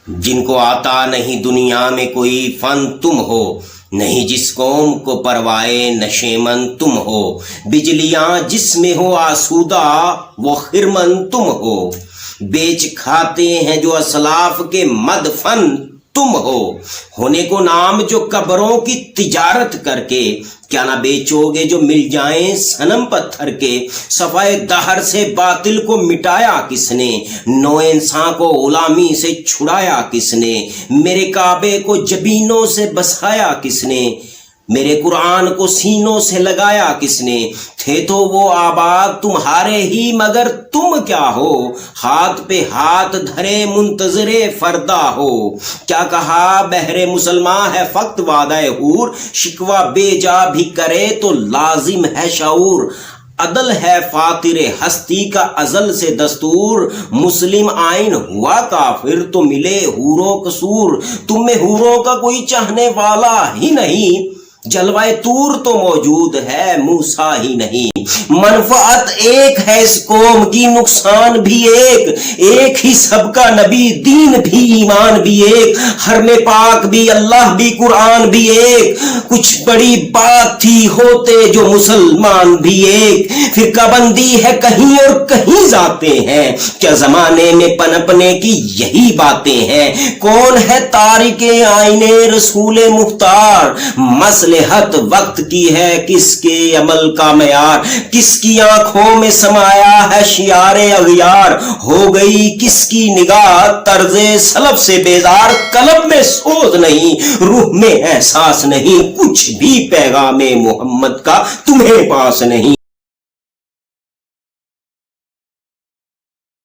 جن کو آتا نہیں دنیا میں کوئی فن تم ہو، نہیں جس قوم کو پروائے نشیمن تم ہو، بجلیاں جس میں ہو آسودہ وہ خرمن تم ہو، بیچ کھاتے ہیں جو اسلاف کے مدفن تم ہو، ہونے کو نام جو قبروں کی تجارت کر کے، کیا نہ بیچو گے جو مل جائیں صنم پتھر کے، صفائے دہر سے باطل کو مٹایا کس نے، نو انسان کو غلامی سے چھڑایا کس نے، میرے کعبے کو جبینوں سے بسایا کس نے، میرے قرآن کو سینوں سے لگایا کس نے، تھے تو وہ آباد تمہارے ہی مگر تم کیا ہو، ہاتھ پہ ہاتھ دھرے منتظر فردا ہو، کیا کہا بہر مسلمان ہے فقط وعدہ حور، شکوہ بے جا بھی کرے تو لازم ہے شعور، عدل ہے فاطر ہستی کا ازل سے دستور، مسلم آئین ہوا کافر تو ملے حوروں قصور، تم میں حوروں کا کوئی چاہنے والا ہی نہیں، جلوائے طور تو موجود ہے موسیٰ ہی نہیں، منفعت ایک ہے اس قوم کی نقصان بھی ایک ہی سب کا نبی دین بھی ایمان بھی ایک، حرم پاک بھی اللہ بھی قرآن بھی ایک، کچھ بڑی بات تھی ہوتے جو مسلمان بھی ایک، فرقہ بندی ہے کہیں اور کہیں ذاتیں ہیں، کیا زمانے میں پنپنے کی یہی باتیں ہیں، کون ہے تارک آئین رسول مختار، مصلحت وقت کی ہے کس کے عمل کا معیار، کس کی آنکھوں میں سمایا ہے شیار اغیار، ہو گئی کس کی نگاہ طرز سلف سے بیزار، قلب میں سوز نہیں روح میں احساس نہیں، کچھ بھی پیغام محمد کا تمہیں پاس نہیں۔